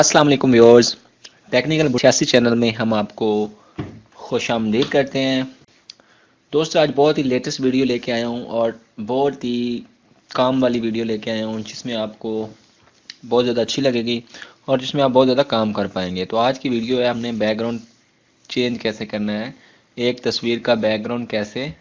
अस्सलाम वालेकुम viewers. Technical 86 channel में हम आपको खुशामदीद करते हैं। दोस्तों, आज बहुत ही लेटेस्ट वीडियो लेके आया हूँ और बहुत ही काम वाली वीडियो लेके आया हूँ जिसमें आपको बहुत ज़्यादा अच्छी लगेगी और जिसमें आप बहुत ज़्यादा काम कर पाएंगे। तो आज की वीडियो है, हमने बैकग्राउंड चेंज कैसे करना है, एक तस्वीर का बैकग्राउंड कैसे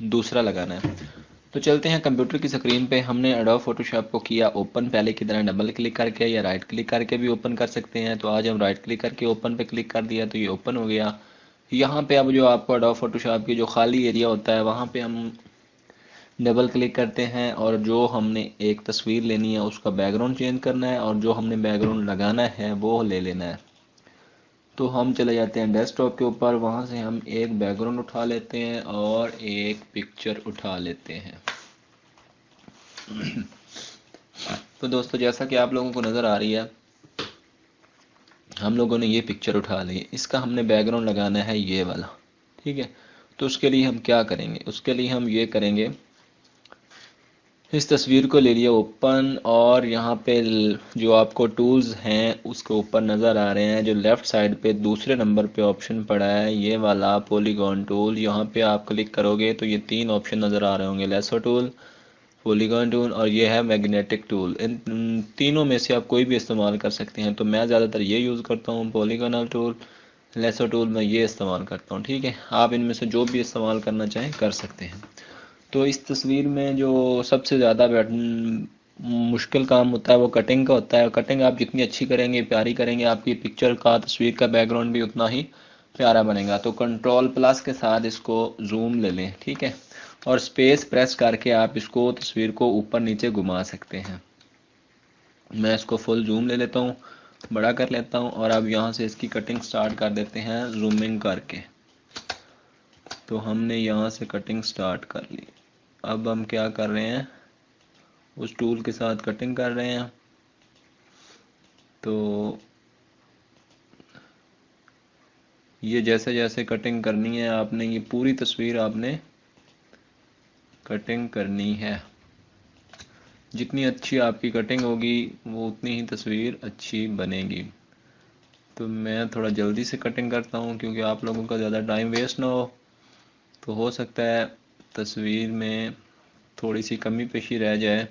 दूसरा लगाना है। तो चलते हैं कंप्यूटर की स्क्रीन पे। हमने एडोब फोटोशॉप को किया ओपन, पहले की तरह डबल क्लिक करके या राइट क्लिक करके भी ओपन कर सकते हैं। तो आज हम राइट क्लिक करके ओपन पे क्लिक कर दिया तो ये ओपन हो गया। यहाँ पे अब जो आपको एडोब फोटोशॉप की जो खाली एरिया होता है वहाँ पे हम डबल क्लिक करते हैं और जो हमने एक तस्वीर लेनी है उसका बैकग्राउंड चेंज करना है और जो हमने बैकग्राउंड लगाना है वो ले लेना है। तो हम चले जाते हैं डेस्कटॉप के ऊपर, वहाँ से हम एक बैकग्राउंड उठा लेते हैं और एक पिक्चर उठा लेते हैं। तो दोस्तों, जैसा कि आप लोगों को नज़र आ रही है, हम लोगों ने ये पिक्चर उठा ली। इसका हमने बैकग्राउंड लगाना है ये वाला, ठीक है। तो उसके लिए हम क्या करेंगे, उसके लिए हम ये करेंगे, इस तस्वीर को ले लिया ओपन और यहाँ पे जो आपको टूल्स हैं उसके ऊपर नज़र आ रहे हैं, जो लेफ़्ट साइड पे दूसरे नंबर पे ऑप्शन पड़ा है ये वाला पॉलीगॉन टूल। यहाँ पे आप क्लिक करोगे तो ये तीन ऑप्शन नज़र आ रहे होंगे, लेसो टूल, पॉलीगॉन टूल और ये है मैग्नेटिक टूल। इन तीनों में से आप कोई भी इस्तेमाल कर सकते हैं। तो मैं ज़्यादातर ये यूज़ करता हूँ, पॉलीगॉनल टूल, लेसो टूल मैं ये इस्तेमाल करता हूँ, ठीक है। आप इनमें से जो भी इस्तेमाल करना चाहें कर सकते हैं। तो इस तस्वीर में जो सबसे ज़्यादा मुश्किल काम होता है वो कटिंग का होता है। कटिंग आप जितनी अच्छी करेंगे, प्यारी करेंगे, आपकी पिक्चर का, तस्वीर का बैकग्राउंड भी उतना ही प्यारा बनेगा। तो कंट्रोल प्लस के साथ इसको जूम ले लें, ठीक है, और स्पेस प्रेस करके आप इसको तस्वीर को ऊपर नीचे घुमा सकते हैं। मैं इसको फुल जूम ले लेता हूँ, बड़ा कर लेता हूँ और अब यहाँ से इसकी कटिंग स्टार्ट कर देते हैं जूमिंग करके। तो हमने यहाँ से कटिंग स्टार्ट कर ली। अब हम क्या कर रहे हैं, उस टूल के साथ कटिंग कर रहे हैं। तो ये जैसे जैसे कटिंग करनी है आपने, ये पूरी तस्वीर आपने कटिंग करनी है। जितनी अच्छी आपकी कटिंग होगी वो उतनी ही तस्वीर अच्छी बनेगी। तो मैं थोड़ा जल्दी से कटिंग करता हूँ क्योंकि आप लोगों का ज़्यादा टाइम वेस्ट ना हो। तो हो सकता है तस्वीर में थोड़ी सी कमी पेशी रह जाए,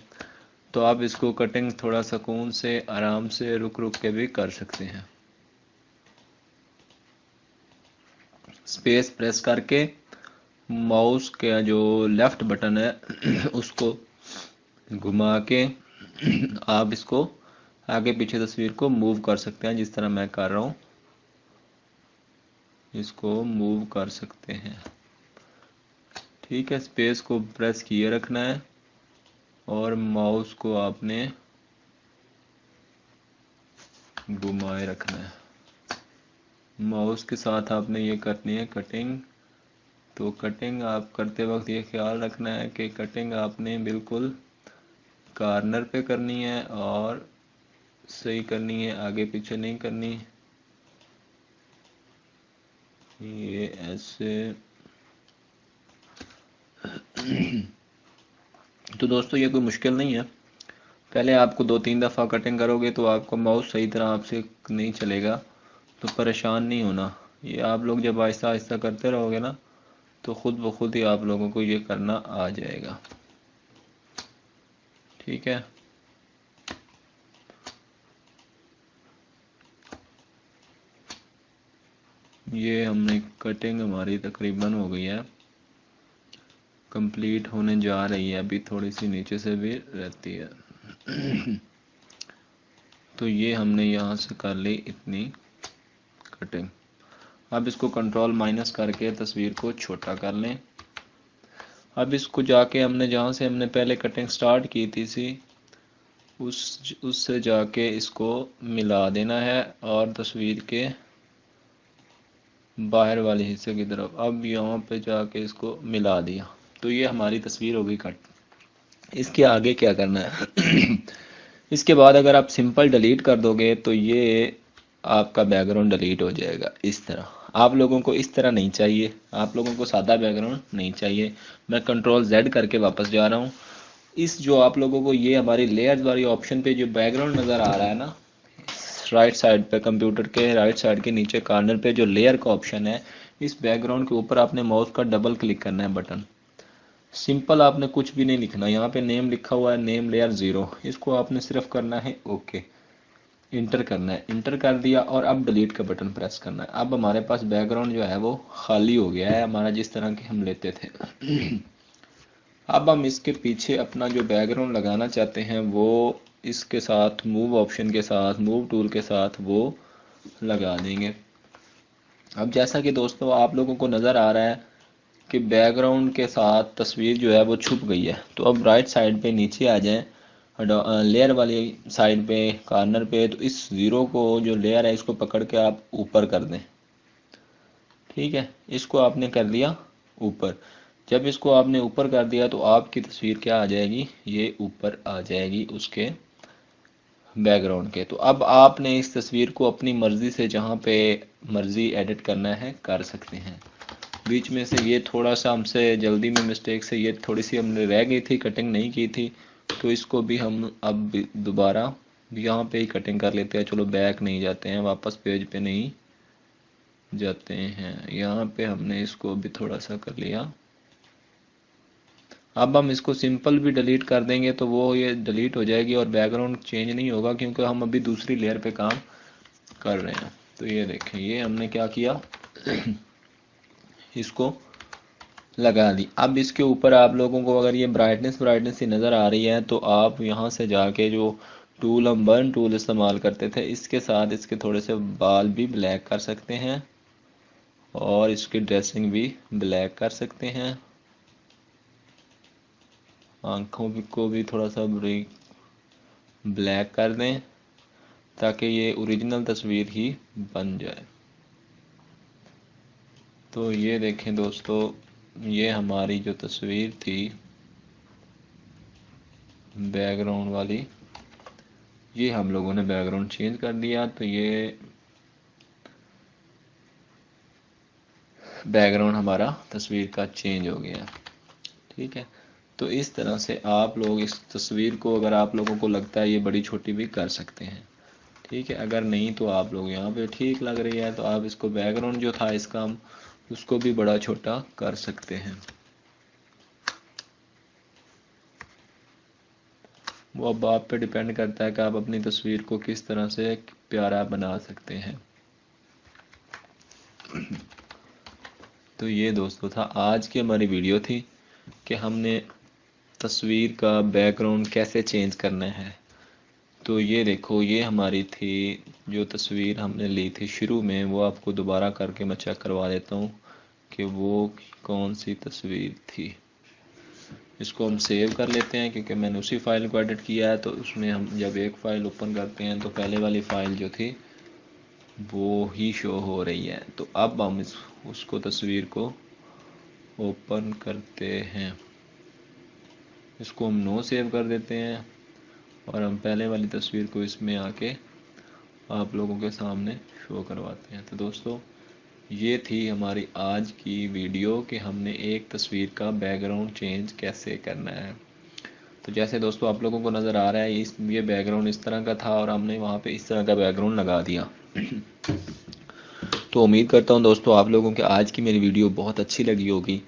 तो आप इसको कटिंग थोड़ा सुकून से, आराम से, रुक रुक के भी कर सकते हैं। स्पेस प्रेस करके माउस का जो लेफ्ट बटन है उसको घुमा के आप इसको आगे पीछे तस्वीर को मूव कर सकते हैं, जिस तरह मैं कर रहा हूँ इसको मूव कर सकते हैं, ठीक है। स्पेस को प्रेस किए रखना है और माउस को आपने घुमाए रखना है। माउस के साथ आपने ये करनी है कटिंग। तो कटिंग आप करते वक्त ये ख्याल रखना है कि कटिंग आपने बिल्कुल कॉर्नर पे करनी है और सही करनी है, आगे पीछे नहीं करनी। ये ऐसे। तो दोस्तों, ये कोई मुश्किल नहीं है। पहले आपको 2-3 दफ़ा कटिंग करोगे तो आपको माउस सही तरह आपसे नहीं चलेगा, तो परेशान नहीं होना। ये आप लोग जब आहिस्ता आहिस्ता करते रहोगे ना तो खुद ब खुद ही आप लोगों को ये करना आ जाएगा, ठीक है। ये हमने कटिंग हमारी तकरीबन हो गई है, कंप्लीट होने जा रही है, अभी थोड़ी सी नीचे से भी रहती है। तो ये हमने यहाँ से कर ली इतनी कटिंग। अब इसको कंट्रोल माइनस करके तस्वीर को छोटा कर लें। अब इसको जाके हमने जहाँ से हमने पहले कटिंग स्टार्ट की थी उससे जाके इसको मिला देना है और तस्वीर के बाहर वाले हिस्से की तरफ अब यहाँ पे जाके इसको मिला दिया। तो ये हमारी तस्वीर हो गई कट। इसके आगे क्या करना है इसके बाद अगर आप सिंपल डिलीट कर दोगे तो ये आपका बैकग्राउंड डिलीट हो जाएगा इस तरह। आप लोगों को इस तरह नहीं चाहिए, आप लोगों को सादा बैकग्राउंड नहीं चाहिए। मैं कंट्रोल Z करके वापस जा रहा हूँ। इस जो आप लोगों को ये हमारी लेयर्स वाली ऑप्शन पे जो बैकग्राउंड नज़र आ रहा है ना, राइट साइड पे, कंप्यूटर के राइट साइड के नीचे कॉर्नर पे जो लेयर का ऑप्शन है, इस बैकग्राउंड के ऊपर आपने माउस का डबल क्लिक करना है बटन। सिंपल, आपने कुछ भी नहीं लिखना। यहाँ पे नेम लिखा हुआ है, नेम लेयर 0, इसको आपने सिर्फ करना है ओके, इंटर करना है। इंटर कर दिया और अब डिलीट का बटन प्रेस करना है। अब हमारे पास बैकग्राउंड जो है वो खाली हो गया है हमारा, जिस तरह के हम लेते थे। अब हम इसके पीछे अपना जो बैकग्राउंड लगाना चाहते हैं वो इसके साथ मूव ऑप्शन के साथ, मूव टूल के साथ वो लगा देंगे। अब जैसा कि दोस्तों आप लोगों को नज़र आ रहा है कि बैकग्राउंड के साथ तस्वीर जो है वो छुप गई है। तो अब राइट साइड पे नीचे आ जाएं, लेयर वाली साइड पे कॉर्नर पे, तो इस ज़ीरो को जो लेयर है इसको पकड़ के आप ऊपर कर दें। ठीक है, इसको आपने कर दिया ऊपर। जब इसको आपने ऊपर कर दिया तो आपकी तस्वीर क्या आ जाएगी, ये ऊपर आ जाएगी उसके बैकग्राउंड के। तो अब आपने इस तस्वीर को अपनी मर्जी से जहाँ पे मर्जी एडिट करना है कर सकते हैं। बीच में से ये थोड़ा सा हमसे जल्दी में मिस्टेक से ये थोड़ी सी हमने रह गई थी, कटिंग नहीं की थी, तो इसको भी हम अब दोबारा यहाँ पे ही कटिंग कर लेते हैं। चलो बैक नहीं जाते हैं, वापस पेज पे नहीं जाते हैं, यहाँ पे हमने इसको भी थोड़ा सा कर लिया। अब हम इसको सिंपल भी डिलीट कर देंगे तो वो ये डिलीट हो जाएगी और बैकग्राउंड चेंज नहीं होगा, क्योंकि हम अभी दूसरी लेयर पे काम कर रहे हैं। तो ये देखें, ये हमने क्या किया, इसको लगा दी। अब इसके ऊपर आप लोगों को अगर ये ब्राइटनेस ही नज़र आ रही है तो आप यहाँ से जाके जो टूल, हम बर्न टूल इस्तेमाल करते थे, इसके साथ इसके थोड़े से बाल भी ब्लैक कर सकते हैं और इसकी ड्रेसिंग भी ब्लैक कर सकते हैं। आंखों को भी थोड़ा सा ब्लैक कर दें ताकि ये ओरिजिनल तस्वीर ही बन जाए। तो ये देखें दोस्तों, ये हमारी जो तस्वीर थी बैकग्राउंड वाली, ये हम लोगों ने बैकग्राउंड चेंज कर दिया। तो ये बैकग्राउंड हमारा तस्वीर का चेंज हो गया। ठीक है, तो इस तरह से आप लोग इस तस्वीर को, अगर आप लोगों को लगता है ये बड़ी छोटी भी कर सकते हैं। ठीक है, अगर नहीं तो आप लोग यहाँ पे ठीक लग रही है तो आप इसको बैकग्राउंड जो था इसका हम उसको भी बड़ा छोटा कर सकते हैं। वो अब आप पे डिपेंड करता है कि आप अपनी तस्वीर को किस तरह से प्यारा बना सकते हैं। तो ये दोस्तों था आज की हमारी वीडियो थी कि हमने तस्वीर का बैकग्राउंड कैसे चेंज करना है। तो ये देखो, ये हमारी थी जो तस्वीर हमने ली थी शुरू में, वो आपको दोबारा करके मैं चेक करवा देता हूँ कि वो कौन सी तस्वीर थी। इसको हम सेव कर लेते हैं क्योंकि मैंने उसी फाइल को एडिट किया है। तो उसमें हम जब एक फ़ाइल ओपन करते हैं तो पहले वाली फ़ाइल जो थी वो ही शो हो रही है। तो अब हम उसको तस्वीर को ओपन करते हैं, इसको हम नो सेव कर देते हैं और हम पहले वाली तस्वीर को इसमें आके आप लोगों के सामने शो करवाते हैं। तो दोस्तों ये थी हमारी आज की वीडियो कि हमने एक तस्वीर का बैकग्राउंड चेंज कैसे करना है। तो जैसे दोस्तों आप लोगों को नज़र आ रहा है ये बैकग्राउंड इस तरह का था और हमने वहाँ पे इस तरह का बैकग्राउंड लगा दिया। तो उम्मीद करता हूँ दोस्तों आप लोगों के आज की मेरी वीडियो बहुत अच्छी लगी होगी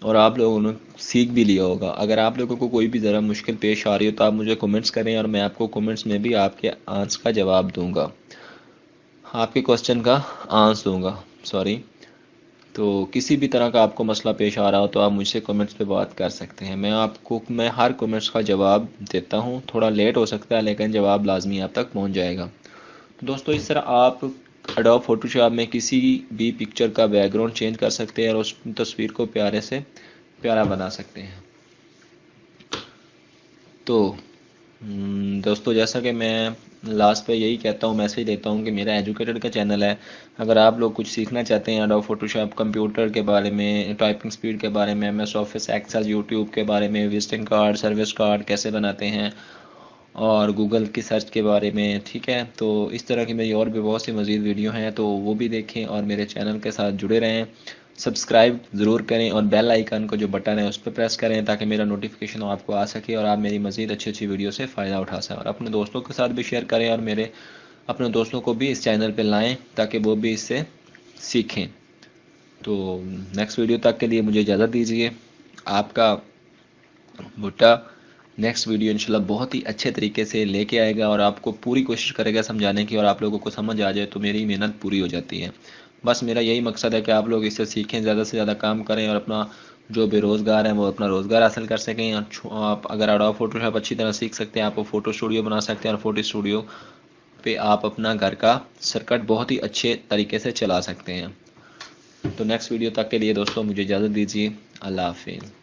और आप लोगों ने सीख भी लिया होगा। अगर आप लोगों को कोई भी ज़रा मुश्किल पेश आ रही हो तो आप मुझे कमेंट्स करें और मैं आपको कमेंट्स में भी आपके आंसर का जवाब दूंगा, आपके क्वेश्चन का आंसर दूंगा, सॉरी। तो किसी भी तरह का आपको मसला पेश आ रहा हो तो आप मुझसे कमेंट्स पे बात कर सकते हैं। मैं हर कमेंट्स का जवाब देता हूँ, थोड़ा लेट हो सकता है लेकिन जवाब लाजमी आप तक पहुँच जाएगा। तो दोस्तों इस तरह आप एडोब फोटोशॉप में किसी भी पिक्चर का बैकग्राउंड चेंज कर सकते हैं और उस तस्वीर को प्यारे से प्यारा बना सकते हैं। तो दोस्तों जैसा कि मैं लास्ट पे यही कहता हूँ, मैसेज देता हूँ कि मेरा एजुकेटेड का चैनल है। अगर आप लोग कुछ सीखना चाहते हैं एडोब फोटोशॉप, कंप्यूटर के बारे में, टाइपिंग स्पीड के बारे में, MS ऑफिस, एक्सेल, यूट्यूब के बारे में, विजिटिंग कार्ड, सर्विस कार्ड कैसे बनाते हैं और गूगल की सर्च के बारे में, ठीक है। तो इस तरह की मेरी और भी बहुत सी मज़ीद वीडियो हैं तो वो भी देखें और मेरे चैनल के साथ जुड़े रहें। सब्सक्राइब ज़रूर करें और बेल आइकन को जो बटन है उस पर प्रेस करें ताकि मेरा नोटिफिकेशन आपको आ सके और आप मेरी मज़ीद अच्छी अच्छी वीडियो से फ़ायदा उठा सकें और अपने दोस्तों के साथ भी शेयर करें और मेरे अपने दोस्तों को भी इस चैनल पे लाएं ताकि वो भी इससे सीखें। तो नेक्स्ट वीडियो तक के लिए मुझे इजाज़त दीजिए। आपका भुट्टा नेक्स्ट वीडियो इंशाल्लाह बहुत ही अच्छे तरीके से लेके आएगा और आपको पूरी कोशिश करेगा समझाने की, और आप लोगों को समझ आ जाए तो मेरी मेहनत पूरी हो जाती है। बस मेरा यही मकसद है कि आप लोग इससे सीखें, ज़्यादा से ज़्यादा काम करें और अपना जो बेरोज़गार हैं वो अपना रोज़गार हासिल कर सकें। और आप अगर एडोब फोटोशॉप अच्छी तरह सीख सकते हैं, आप वो फ़ोटो स्टूडियो बना सकते हैं और फोटो स्टूडियो पे आप अपना घर का सर्किट बहुत ही अच्छे तरीके से चला सकते हैं। तो नेक्स्ट वीडियो तक के लिए दोस्तों मुझे इजाज़त दीजिए। अल्लाह हाफिज़।